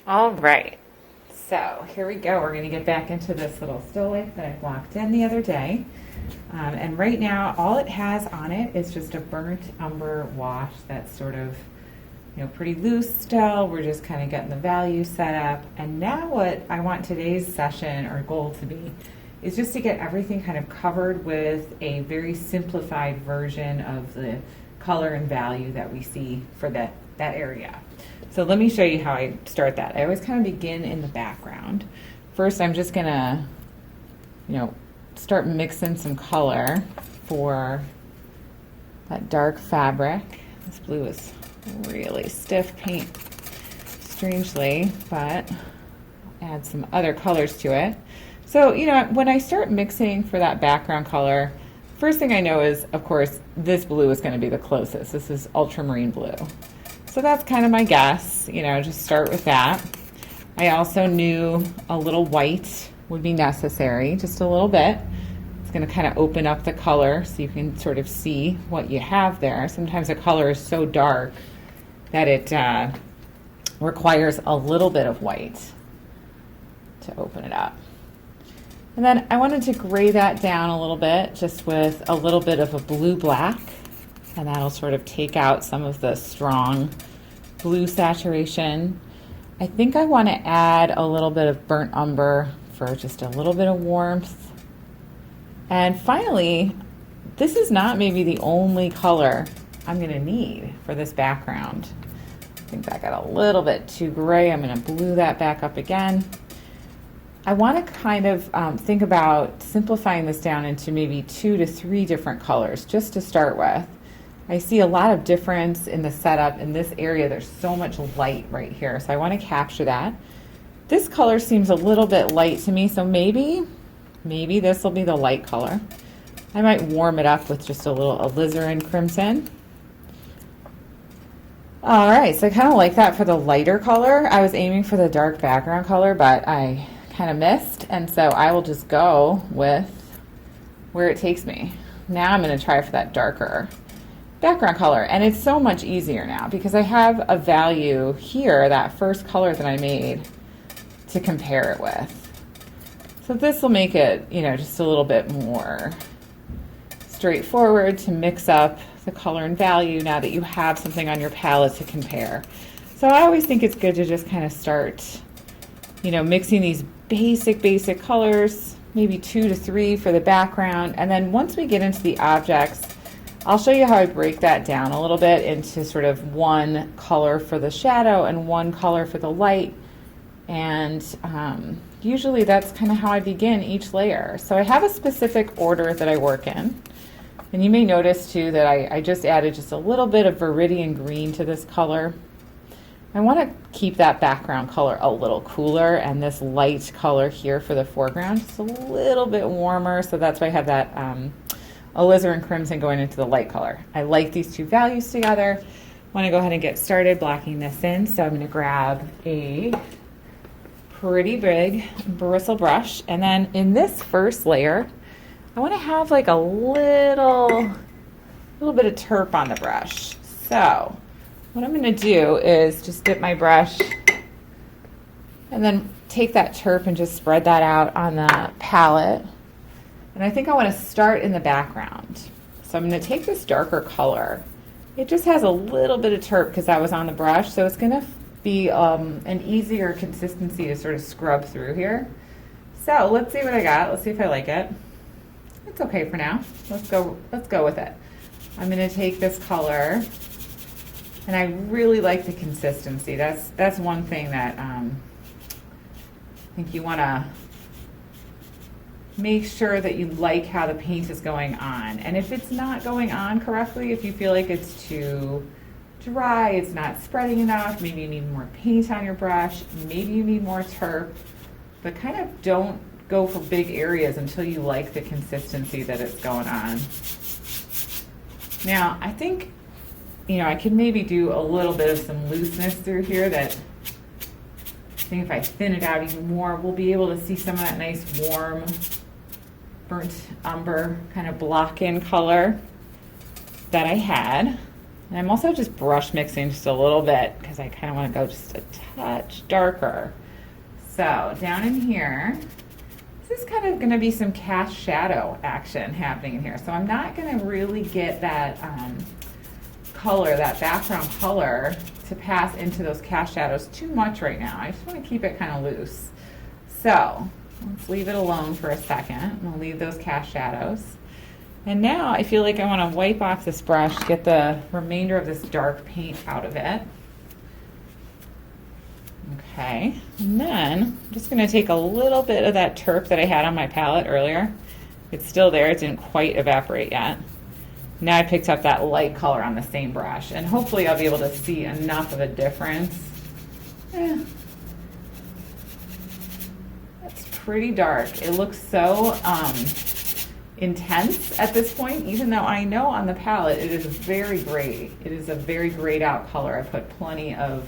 All right, so here we go. We're going to get back into this little still life that I blocked in the other day. And right now, all it has on it is just a burnt umber wash that's sort of, pretty loose still. We're just kind of getting the value set up. And now what I want today's session or goal to be is just to get everything kind of covered with a very simplified version of the color and value that we see for that area. So let me show you how I start that. I always kind of begin in the background. First, I'm just gonna, start mixing some color for that dark fabric. This blue is really stiff paint, strangely, but I'll add some other colors to it. So, when I start mixing for that background color, first thing I know is, of course, this blue is gonna be the closest. This is ultramarine blue. So that's kind of my guess, just start with that. I also knew a little white would be necessary, just a little bit. It's going to kind of open up the color so you can sort of see what you have there. Sometimes a color is so dark that it requires a little bit of white to open it up. And then I wanted to gray that down a little bit just with a little bit of a blue-black. And that'll sort of take out some of the strong blue saturation. I think I want to add a little bit of burnt umber for just a little bit of warmth. And finally, this is not maybe the only color I'm going to need for this background. I think that got a little bit too gray. I'm going to blue that back up again. I want to kind of think about simplifying this down into maybe 2 to 3 different colors just to start with. I see a lot of difference in the setup in this area. There's so much light right here, so I want to capture that. This color seems a little bit light to me, so maybe this will be the light color. I might warm it up with just a little alizarin crimson. All right, so I kind of like that for the lighter color. I was aiming for the dark background color, but I kind of missed, and so I will just go with where it takes me. Now I'm going to try for that darker background color, and it's so much easier now because I have a value here, that first color that I made, to compare it with. So this will make it, just a little bit more straightforward to mix up the color and value now that you have something on your palette to compare. So I always think it's good to just kind of start, mixing these basic colors, maybe 2 to 3 for the background, and then once we get into the objects, I'll show you how I break that down a little bit into sort of one color for the shadow and one color for the light. And usually that's kind of how I begin each layer. So I have a specific order that I work in. And you may notice too that I just added just a little bit of Viridian green to this color. I want to keep that background color a little cooler and this light color here for the foreground just a little bit warmer. So that's why I have that alizarin crimson going into the light color. I like these two values together. I want to go ahead and get started blocking this in. So I'm going to grab a pretty big bristle brush, and then in this first layer, I want to have like a little bit of terp on the brush. So what I'm going to do is just dip my brush and then take that terp and just spread that out on the palette. And I think I want to start in the background. So I'm going to take this darker color. It just has a little bit of terp because that was on the brush, so it's going to be an easier consistency to sort of scrub through here. So let's see what I got. Let's see if I like it. It's okay for now. Let's go with it. I'm going to take this color, and I really like the consistency. That's one thing that I think you want to make sure that you like how the paint is going on. And if it's not going on correctly, if you feel like it's too dry, it's not spreading enough, maybe you need more paint on your brush, maybe you need more terp, but kind of don't go for big areas until you like the consistency that it's going on. Now, I think, I could maybe do a little bit of some looseness through here that I think if I thin it out even more, we'll be able to see some of that nice warm burnt umber kind of block in color that I had. And I'm also just brush mixing just a little bit because I kind of want to go just a touch darker. So down in here, this is kind of going to be some cast shadow action happening in here. So I'm not going to really get that color, that background color, to pass into those cast shadows too much right now. I just want to keep it kind of loose. So let's leave it alone for a second, and we'll leave those cast shadows. And now I feel like I want to wipe off this brush, get the remainder of this dark paint out of it. Okay, and then I'm just going to take a little bit of that turp that I had on my palette earlier. It's still there, it didn't quite evaporate yet. Now I picked up that light color on the same brush, and hopefully I'll be able to see enough of a difference. That's pretty dark. It looks so intense at this point, even though I know on the palette it is very gray. It is a very grayed out color. I put plenty of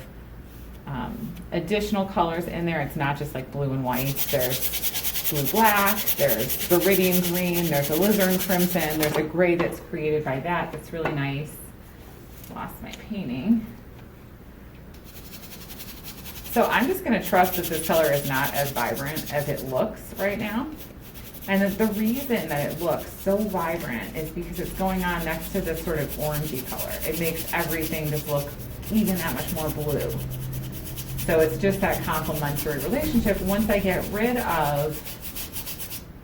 additional colors in there. It's not just like blue and white. There's blue black, there's viridian green, there's alizarin crimson, there's a gray that's created by that that's really nice. Lost my painting. So I'm just going to trust that this color is not as vibrant as it looks right now. And the reason that it looks so vibrant is because it's going on next to this sort of orangey color. It makes everything just look even that much more blue. So it's just that complementary relationship. Once I get rid of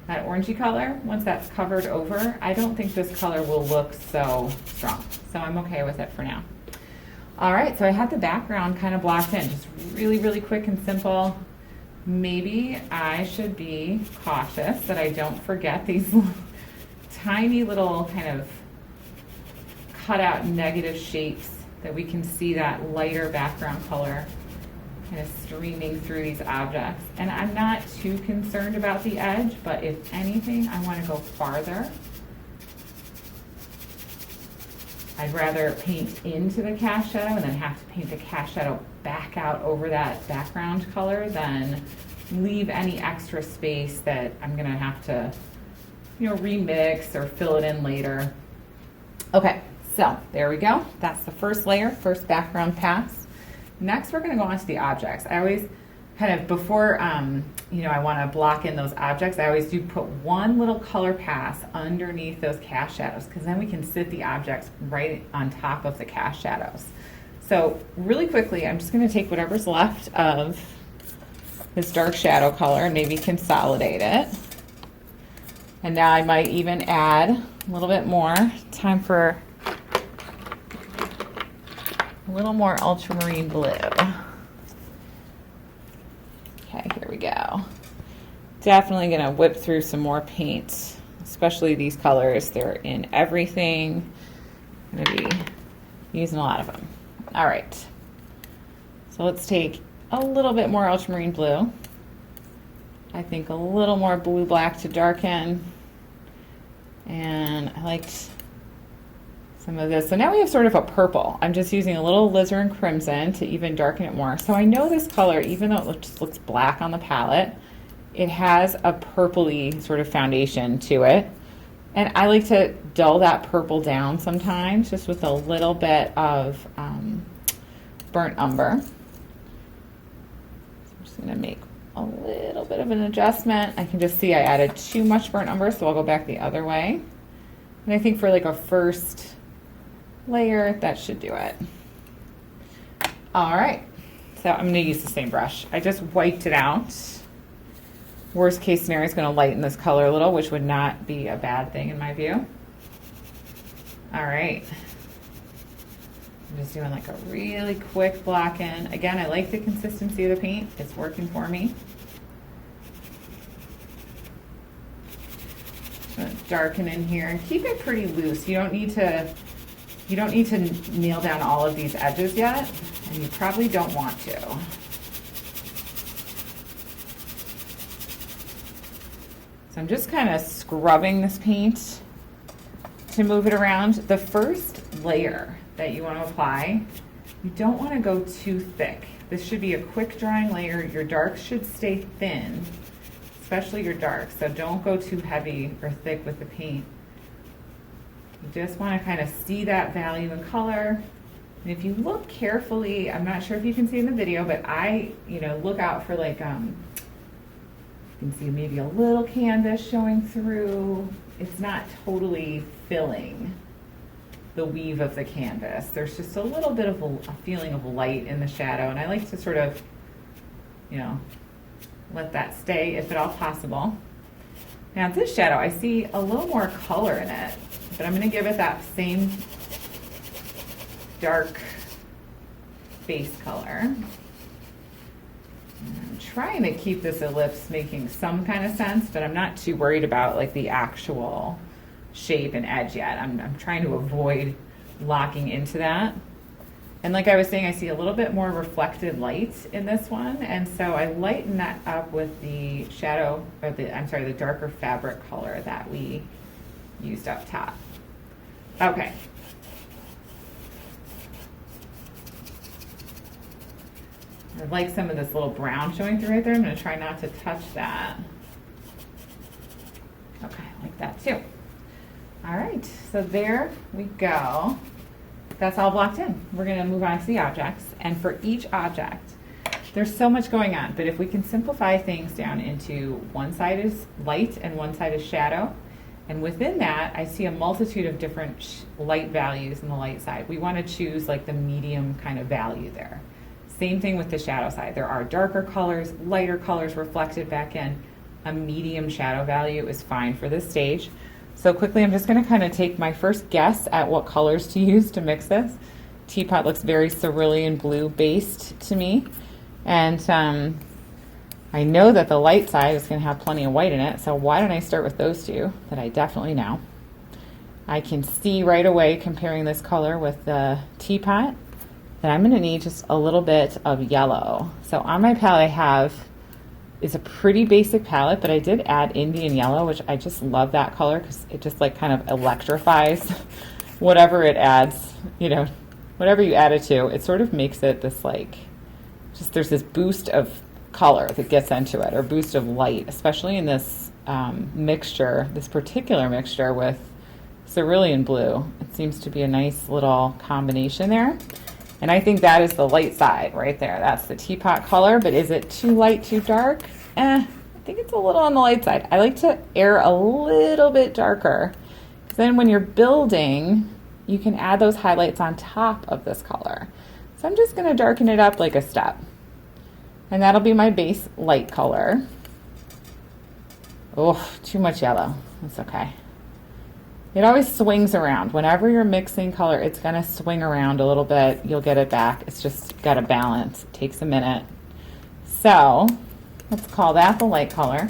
that orangey color, once that's covered over, I don't think this color will look so strong. So I'm okay with it for now. All right, so I had the background kind of blocked in, just really, really quick and simple. Maybe I should be cautious that I don't forget these tiny little kind of cut out negative shapes that we can see that lighter background color kind of streaming through these objects. And I'm not too concerned about the edge, but if anything, I want to go farther. I'd rather paint into the cast shadow and then have to paint the cast shadow back out over that background color than leave any extra space that I'm gonna have to, remix or fill it in later. Okay, so there we go. That's the first layer, first background pass. Next, we're gonna go on to the objects. I always kind of, before I wanna block in those objects, I always do put one little color pass underneath those cast shadows, because then we can sit the objects right on top of the cast shadows. So really quickly, I'm just gonna take whatever's left of this dark shadow color and maybe consolidate it. And now I might even add a little bit more. Time for a little more ultramarine blue. Okay, here we go. Definitely gonna whip through some more paint, especially these colors. They're in everything. I'm gonna be using a lot of them. All right, so let's take a little bit more ultramarine blue. I think a little more blue black to darken. And I liked some of this. So now we have sort of a purple. I'm just using a little alizarin crimson to even darken it more. So I know this color, even though it just looks black on the palette, it has a purpley sort of foundation to it. And I like to dull that purple down sometimes just with a little bit of burnt umber. So I'm just gonna make a little bit of an adjustment. I can just see I added too much burnt umber, so I'll go back the other way. And I think for like a first layer, that should do it. All right, so I'm gonna use the same brush. I just wiped it out. Worst case scenario is gonna lighten this color a little, which would not be a bad thing in my view. All right. I'm just doing like a really quick block in. Again, I like the consistency of the paint. It's working for me. Darken in here and keep it pretty loose. You don't need to nail down all of these edges yet, and you probably don't want to. So I'm just kind of scrubbing this paint to move it around. The first layer that you want to apply, you don't want to go too thick. This should be a quick drying layer. Your darks should stay thin, especially your darks, so don't go too heavy or thick with the paint. You just want to kind of see that value in color And if you look carefully, I'm not sure if you can see in the video, but I, look out for like, you can see maybe a little canvas showing through. It's not totally filling the weave of the canvas. There's just a little bit of a feeling of light in the shadow, and I like to sort of, let that stay if at all possible. Now this shadow, I see a little more color in it, but I'm going to give it that same dark base color. And I'm trying to keep this ellipse making some kind of sense, but I'm not too worried about like the actual shape and edge yet. I'm trying to avoid locking into that. And like I was saying, I see a little bit more reflected light in this one, and so I lighten that up with the shadow, or the darker fabric color that we used up top. Okay. I like some of this little brown showing through right there. I'm going to try not to touch that. Okay, like that too. All right, so there we go. That's all blocked in. We're going to move on to the objects. And for each object, there's so much going on, but if we can simplify things down into one side is light and one side is shadow, and within that, I see a multitude of different light values in the light side. We want to choose like the medium kind of value there. Same thing with the shadow side. There are darker colors, lighter colors reflected back in. A medium shadow value is fine for this stage. So quickly, I'm just going to kind of take my first guess at what colors to use to mix this. Teapot looks very cerulean blue based to me. And I know that the light side is going to have plenty of white in it, so why don't I start with those two that I definitely know. I can see right away comparing this color with the teapot that I'm going to need just a little bit of yellow. So on my palette I have, it's a pretty basic palette, but I did add Indian yellow, which I just love that color because it just like kind of electrifies whatever it adds, whatever you add it to, it sort of makes it this like, just there's this boost of color that gets into it, or boost of light, especially in this mixture, this particular mixture with cerulean blue. It seems to be a nice little combination there. And I think that is the light side right there. That's the teapot color, but is it too light, too dark? I think it's a little on the light side. I like to err a little bit darker, because then when you're building, you can add those highlights on top of this color. So I'm just going to darken it up like a step. And that'll be my base light color. Oh, too much yellow. That's okay. It always swings around. Whenever you're mixing color, it's going to swing around a little bit. You'll get it back. It's just got to balance. It takes a minute. So let's call that the light color.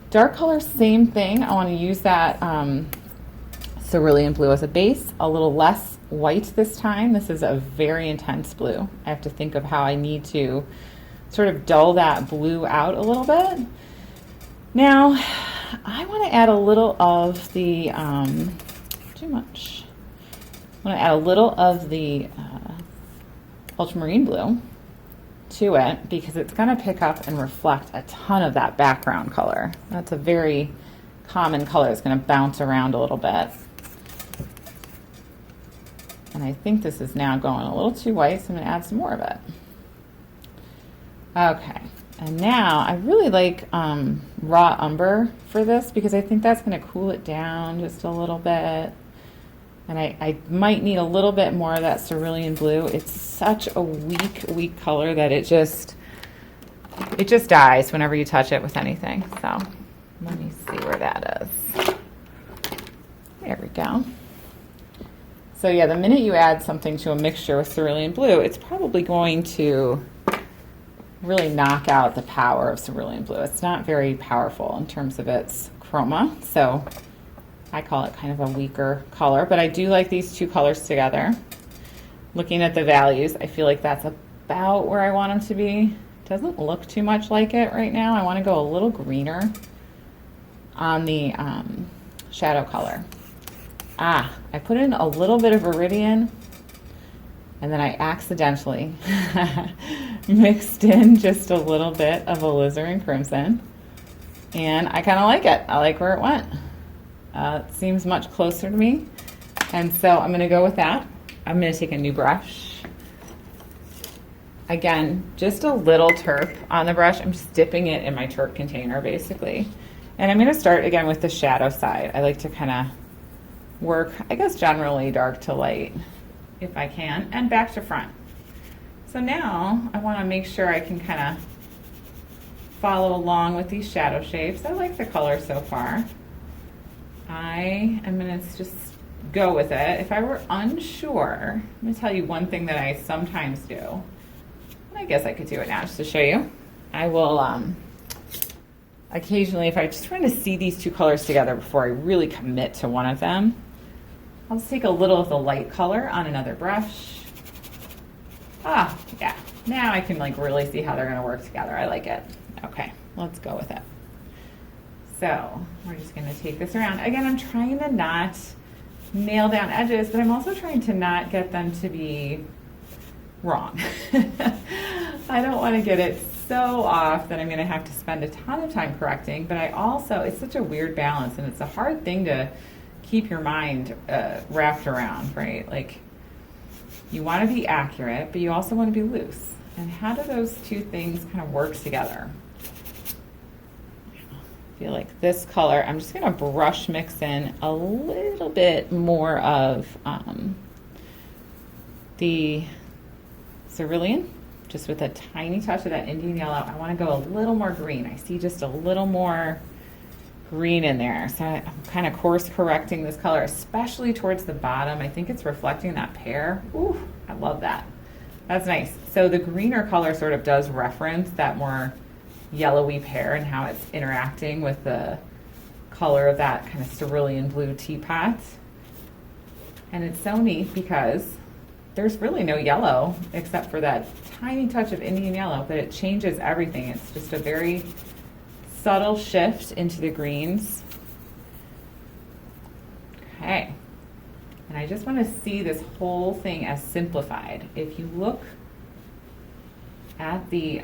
Dark color, same thing. I want to use that cerulean blue as a base, a little less white this time. This is a very intense blue. I have to think of how I need to sort of dull that blue out a little bit. Now, I want to add a little of the, too much. I want to add a little of the ultramarine blue to it, because it's going to pick up and reflect a ton of that background color. That's a very common color. It's going to bounce around a little bit. And I think this is now going a little too white, so I'm going to add some more of it. Okay. And now I really like raw umber for this, because I think that's going to cool it down just a little bit. And I might need a little bit more of that cerulean blue. It's such a weak color that it just dies whenever you touch it with anything. So let me see where that is. There we go. So yeah, the minute you add something to a mixture with cerulean blue, it's probably going to really knock out the power of cerulean blue. It's not very powerful in terms of its chroma, so I call it kind of a weaker color, but I do like these two colors together. Looking at the values, I feel like that's about where I want them to be. Doesn't look too much like it right now. I want to go a little greener on the shadow color. I put in a little bit of Iridian, and then I accidentally mixed in just a little bit of alizarin crimson, and I kind of like it. I like where it went. It seems much closer to me, and so I'm going to go with that. I'm going to take a new brush. Again, just a little terp on the brush. I'm just dipping it in my terp container basically. And I'm going to start again with the shadow side. I like to kind of work, I guess, generally dark to light if I can, and back to front. So now I want to make sure I can kind of follow along with these shadow shapes. I like the color so far. I am going to just go with it. If I were unsure, I'm going to tell you one thing that I sometimes do. I guess I could do it now just to show you. I will occasionally, if I just want to see these two colors together before I really commit to one of them, I'll just take a little of the light color on another brush. Ah, yeah. Now I can like really see how they're going to work together. I like it. Okay, let's go with it. So we're just going to take this around. Again, I'm trying to not nail down edges, but I'm also trying to not get them to be wrong. I don't want to get it so off that I'm going to have to spend a ton of time correcting, but I also, it's such a weird balance, and it's a hard thing to keep your mind wrapped around, right? Like, you want to be accurate, but you also want to be loose. And how do those two things kind of work together? I feel like this color, I'm just going to brush mix in a little bit more of the cerulean, just with a tiny touch of that Indian yellow. I want to go a little more green. I see just a little more green in there. So I'm kind of course correcting this color, especially towards the bottom. I think it's reflecting that pear. Ooh, I love that. That's nice. So the greener color sort of does reference that more yellowy pear and how it's interacting with the color of that kind of cerulean blue teapot. And it's so neat because there's really no yellow except for that tiny touch of Indian yellow, but it changes everything. It's just a very subtle shift into the greens. Okay. And I just want to see this whole thing as simplified. If you look at the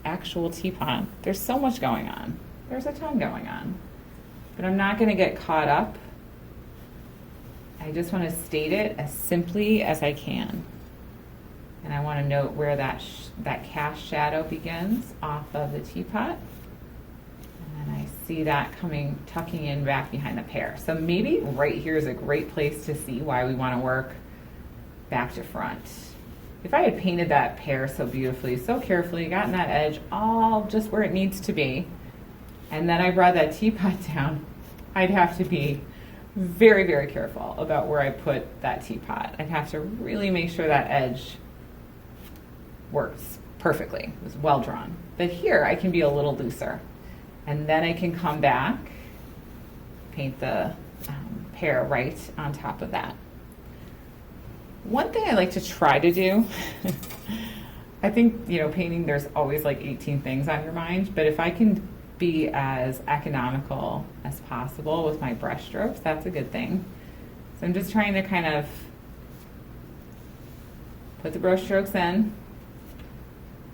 actual teapot, there's so much going on. There's a ton going on. But I'm not going to get caught up. I just want to state it as simply as I can. And I want to note where that cast shadow begins off of the teapot. And I see that tucking in back behind the pear. So maybe right here is a great place to see why we want to work back to front. If I had painted that pear so beautifully, so carefully, gotten that edge all just where it needs to be, and then I brought that teapot down, I'd have to be very, very careful about where I put that teapot. I'd have to really make sure that edge works perfectly. It was well drawn. But here I can be a little looser. And then I can come back, paint the pear right on top of that. One thing I like to try to do, I think, painting, there's always like 18 things on your mind, but if I can be as economical as possible with my brush strokes, that's a good thing. So I'm just trying to kind of put the brush strokes in,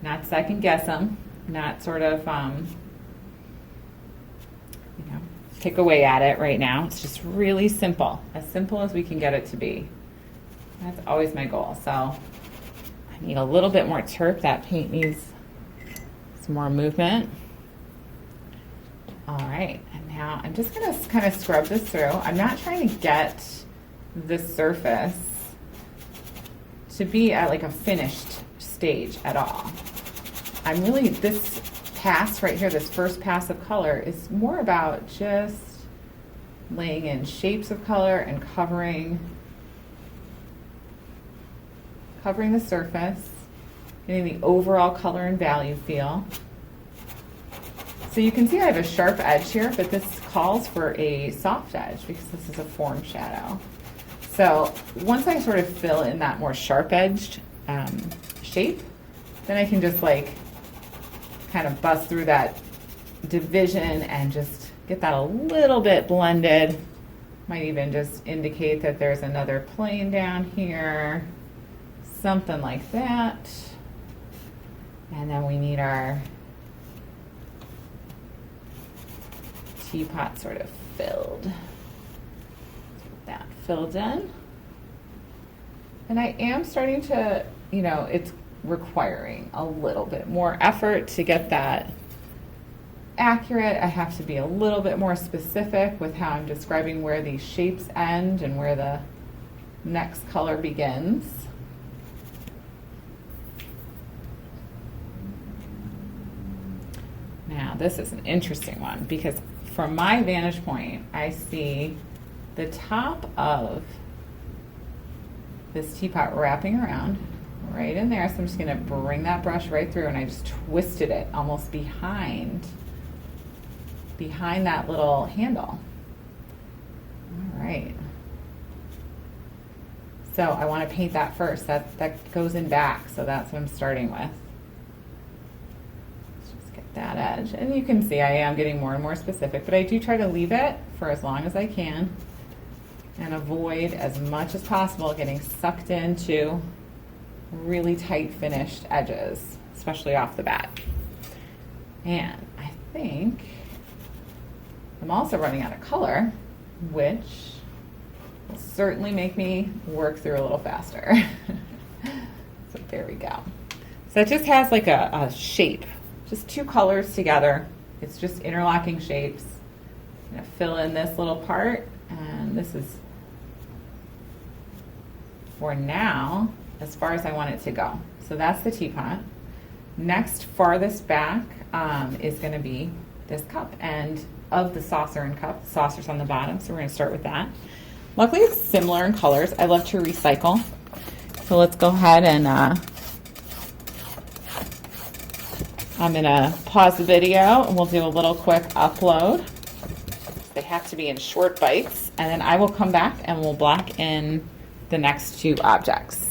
not second guess them, not sort of, pick away at it right now. It's just really simple as we can get it to be. That's always my goal. So I need a little bit more terp. That paint needs some more movement. All right, and now I'm just going to kind of scrub this through. I'm not trying to get the surface to be at like a finished stage at all. This pass right here, this first pass of color, is more about just laying in shapes of color and covering the surface, getting the overall color and value feel. So you can see I have a sharp edge here, but this calls for a soft edge because this is a form shadow. So once I sort of fill in that more sharp-edged shape, then I can just kind of bust through that division and just get that a little bit blended. Might even just indicate that there's another plane down here, something like that. And then we need our teapot sort of filled. Let's get that filled in. And I am starting to, you know, it's requiring a little bit more effort to get that accurate. I have to be a little bit more specific with how I'm describing where these shapes end and where the next color begins. Now, this is an interesting one because from my vantage point, I see the top of this teapot wrapping around right in there. So I'm just going to bring that brush right through, and I just twisted it almost behind that little handle. All right. So I want to paint that first. That goes in back, so that's what I'm starting with. Let's just get that edge. And you can see I am getting more and more specific, but I do try to leave it for as long as I can and avoid as much as possible getting sucked into really tight finished edges, especially off the bat. And I think I'm also running out of color, which will certainly make me work through a little faster. So there we go. So it just has like a shape, just two colors together. It's just interlocking shapes. I'm gonna fill in this little part, and this is for now as far as I want it to go. So that's the teapot. Next, farthest back is going to be this cup, and of the saucer and cup. The saucer's on the bottom, so we're going to start with that. Luckily, it's similar in colors. I love to recycle. So let's go ahead and I'm going to pause the video, and we'll do a little quick upload. They have to be in short bites, and then I will come back and we'll block in the next two objects.